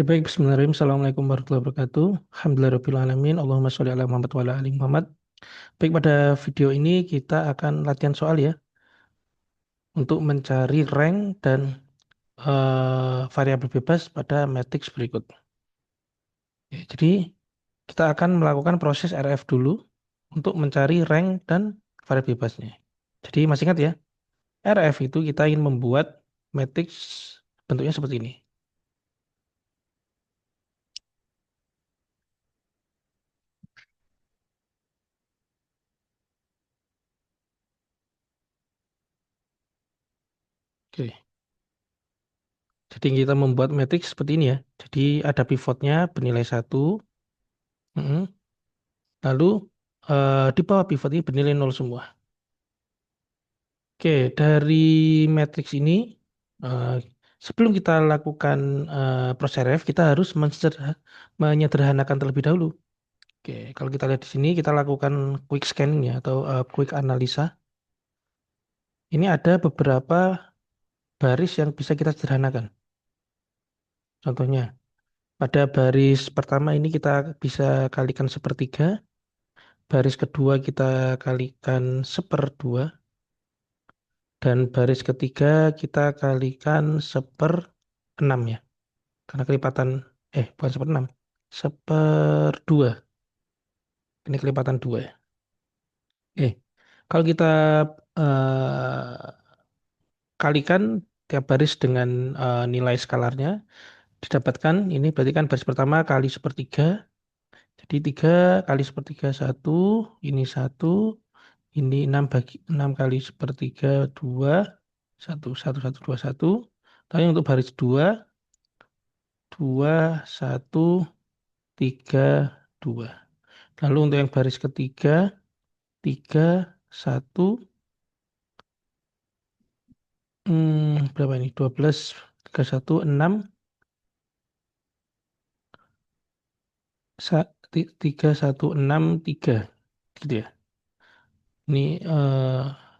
Ya, baik, bismillahirrahmanirrahim. Assalamualaikum warahmatullahi wabarakatuh. Alhamdulillahirabbil alamin. Allahumma sholli ala Muhammad wa ala ali Muhammad. Baik, pada video ini kita akan latihan soal ya untuk mencari rank dan variabel bebas pada matriks berikut. Ya, jadi kita akan melakukan proses RF dulu untuk mencari rank dan variabel bebasnya. Jadi masih ingat ya, RF itu kita ingin membuat matriks bentuknya seperti ini. Oke. Jadi kita membuat matriks seperti ini ya. Jadi ada pivotnya bernilai 1. Lalu di bawah pivot ini bernilai 0 semua. Oke, dari matriks ini, eh, sebelum kita lakukan proses RF, kita harus menyederhanakan terlebih dahulu. Oke, kalau kita lihat di sini, kita lakukan quick scanning ya, atau quick analisa. Ini ada beberapa baris yang bisa kita sederhanakan. Contohnya, pada baris pertama ini kita bisa kalikan sepertiga, baris kedua kita kalikan seperdua, dan baris ketiga kita kalikan 1/6 ya. Karena kelipatan, bukan 1/6, 1/2. Ini kelipatan 2 ya. Eh, Kalau kita eh, kalikan tiap baris dengan nilai skalarnya, didapatkan ini berarti kan baris pertama kali sepertiga. Jadi 3 kali sepertiga 1, ini 1, ini 6 kali sepertiga 2, 1, 1, 1, 2, 1. Tapi untuk baris 2, 2, 1, 3, 2. Lalu untuk yang baris ketiga, 3, 1, berapa ini? 12, 3, 1, 6, 3, 1, 6, 3. Gitu ya. Ini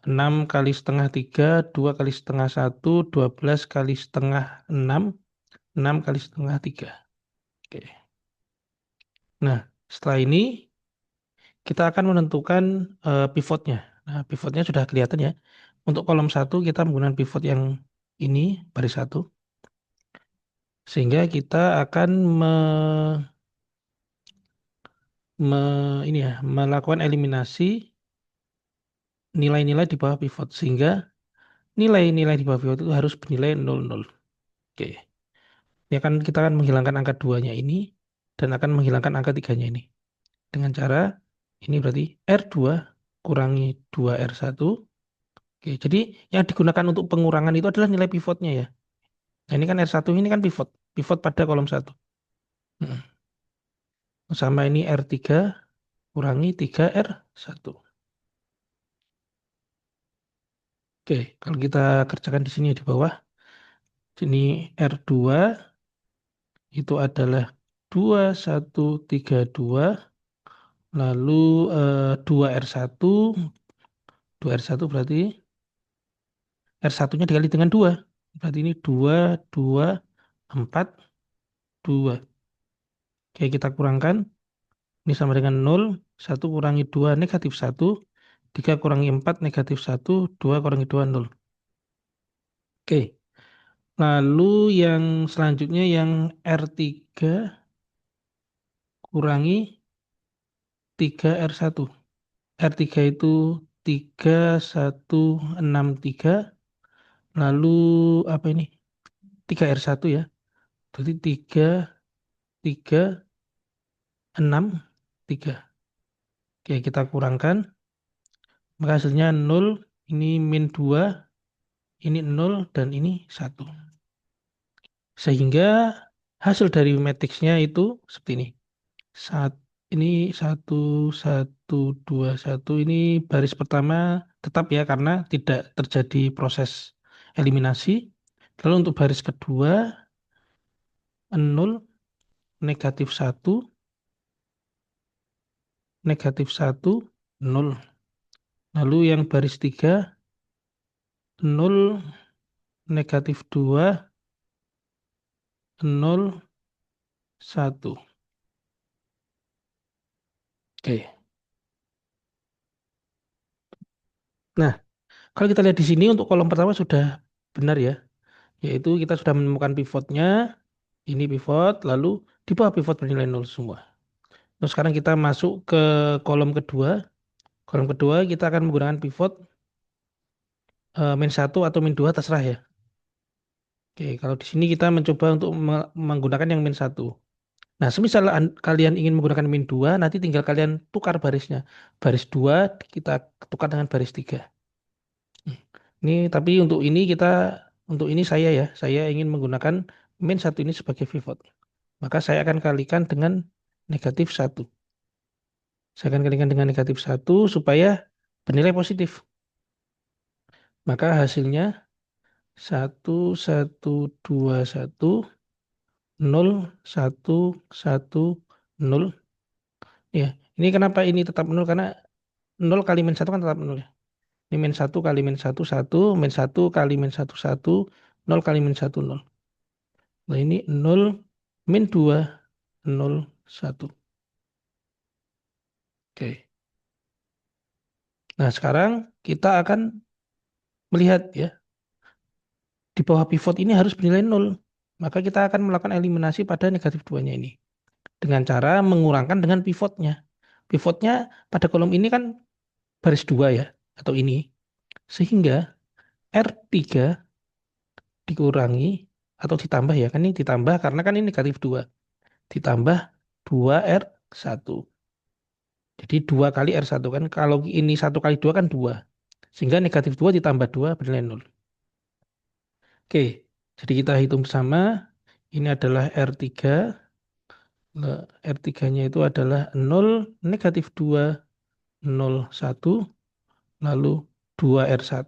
6 kali setengah 3, 2 kali setengah 1, 12 kali setengah 6, 6 kali setengah 3. Oke. Nah, setelah ini kita akan menentukan pivotnya. Nah, pivotnya sudah kelihatan ya. Untuk kolom 1 kita menggunakan pivot yang ini, baris 1. Sehingga kita akan ini ya, melakukan eliminasi nilai-nilai di bawah pivot. Sehingga nilai-nilai di bawah pivot itu harus bernilai 0, 0. Oke. Ini akan kita akan menghilangkan angka 2-nya ini dan akan menghilangkan angka 3-nya ini. Dengan cara ini berarti R2 kurangi 2R1. Oke, jadi yang digunakan untuk pengurangan itu adalah nilai pivotnya ya. Nah, ini kan R1 ini kan pivot. Pivot pada kolom 1. Sama ini R3 kurangi 3R1. Oke, kalau kita kerjakan di sini di bawah, sini R2 itu adalah 2132, lalu 2R1, 2R1 berarti R1-nya dikali dengan 2. Berarti ini 2, 2, 4, 2. Oke, kita kurangkan. Ini sama dengan 0, 1 kurangi 2 negatif 1, 3 kurangi 4 negatif 1, 2 kurangi 2, 0. Oke, lalu yang selanjutnya yang R3 kurangi 3R1. R3 itu 3163, lalu apa ini? 3R1 ya. Berarti 3, 3, 6, 3. Oke, kita kurangkan. Maka hasilnya 0, ini min 2, ini 0, dan ini 1. Sehingga hasil dari matriksnya itu seperti ini. Saat ini 1, 1, 2, 1. Ini baris pertama tetap ya karena tidak terjadi proses eliminasi. Lalu untuk baris kedua 0, negatif 1, negatif 1, 0. Lalu yang baris 3 0, negatif 2, 0, 1. Oke. Nah, kalau kita lihat di sini untuk kolom pertama sudah benar ya, yaitu kita sudah menemukan pivotnya, ini pivot, lalu di bawah pivot bernilai nol semua. Terus sekarang kita masuk ke kolom kedua. Kolom kedua kita akan menggunakan pivot min satu atau min 2 terserah ya. Oke, kalau di sini kita mencoba untuk menggunakan yang min satu. Nah, semisal kalian ingin menggunakan min 2, nanti tinggal kalian tukar barisnya. Baris 2 kita tukar dengan baris 3. Ini tapi untuk ini saya ya, saya ingin menggunakan min satu ini sebagai pivot. Maka saya akan kalikan dengan negatif satu. Saya akan kalikan dengan negatif satu supaya bernilai positif. Maka hasilnya satu satu dua satu nol satu satu nol. Ya, ini kenapa ini tetap nol? Karena nol kali min satu kan tetap nol ya. Ini min satu kali min satu satu, min satu kali min satu satu, nol kali min satu nol. Nah ini nol min dua nol satu. Oke. Nah sekarang kita akan melihat ya, di bawah pivot ini harus bernilai nol. Maka kita akan melakukan eliminasi pada negatif 2-nya ini. Dengan cara mengurangkan dengan pivotnya. Pivotnya pada kolom ini kan baris 2 ya, atau ini. Sehingga R3 dikurangi atau ditambah ya, kan ini ditambah karena kan ini negatif 2. Ditambah 2R1. Jadi 2 kali R1 kan, kalau ini 1 kali 2 kan 2. Sehingga negatif 2 ditambah 2 bernilai nol. Oke, jadi kita hitung bersama. Ini adalah R3. Nah, R3-nya itu adalah nol negatif 2 nol satu, lalu 2R1.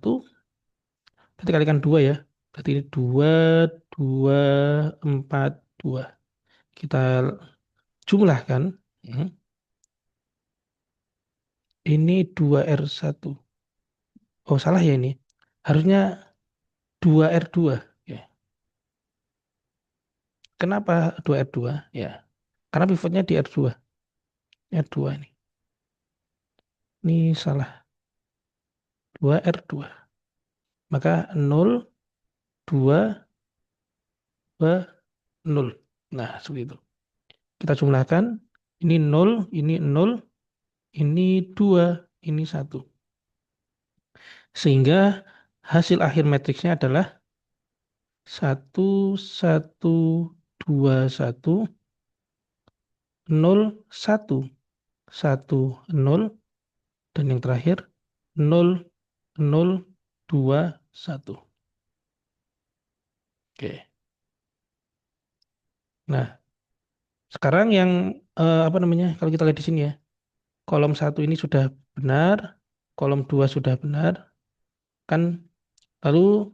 Berarti kalikan 2 ya. Berarti ini 2, 2, 4, 2. Kita jumlahkan. Hmm. Ini 2R1. Oh, salah ya ini. Harusnya 2R2. Ya. Kenapa 2R2? Ya. Karena pivotnya di R2. R2 ini. Ini salah. 2R2. Maka 0, 2, 2, 0. Nah, seperti itu. Kita jumlahkan. Ini 0, ini 0, ini 2, ini 1. Sehingga hasil akhir matriksnya adalah 1, 1, 2, 1, 0, 1, 1, 0, dan yang terakhir 0, 0, 2, 1. Oke. Nah, sekarang yang apa namanya? Kalau kita lihat di sini ya, kolom satu ini sudah benar, kolom 2 sudah benar, kan lalu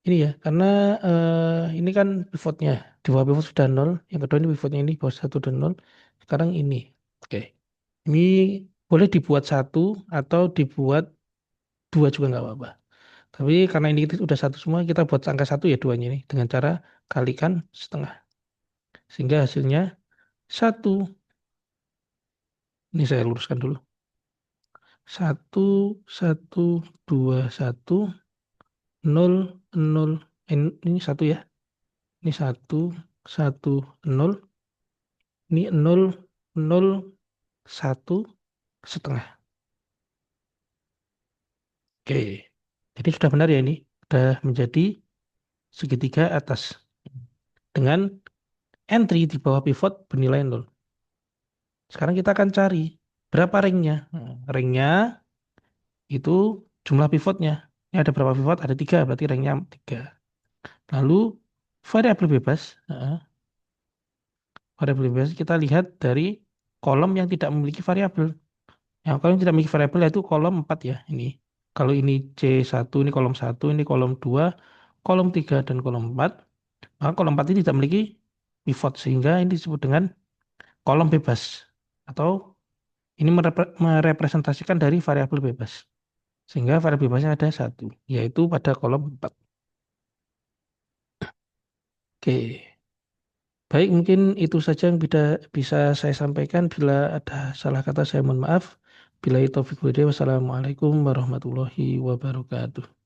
ini ya, karena ini kan pivotnya, di bawah pivot sudah nol, yang kedua ini pivotnya ini bawah satu dan nol, sekarang ini. Oke, ini boleh dibuat satu atau dibuat dua juga nggak apa-apa. Tapi karena ini udah satu semua, kita buat angka satu ya duanya ini dengan cara kalikan setengah. Sehingga hasilnya satu. Ini saya luruskan dulu. Satu, satu, dua, satu, nol, nol. Ini satu ya. Ini satu, satu, nol. Ini nol, nol, satu, setengah. Oke. Jadi sudah benar ya ini. Sudah menjadi segitiga atas. Dengan entry di bawah pivot bernilai nol. Sekarang kita akan cari berapa ringnya. Ringnya itu jumlah pivotnya. Ini ada berapa pivot? Ada tiga, berarti ringnya tiga. Lalu variabel bebas. Variabel bebas kita lihat dari kolom yang tidak memiliki variabel. Yang kolom yang tidak memiliki variabel yaitu kolom 4 ya. Ini. Kalau ini C1, ini kolom 1, ini kolom 2, kolom 3, dan kolom 4. Maka kolom 4 ini tidak memiliki pivot. Sehingga ini disebut dengan kolom bebas. Atau ini merepresentasikan dari variabel bebas. Sehingga variabel bebasnya ada satu, yaitu pada kolom 4. Oke. Baik, mungkin itu saja yang bisa saya sampaikan. Bila ada salah kata, saya mohon maaf. Bila itu, wassalamualaikum warahmatullahi wabarakatuh.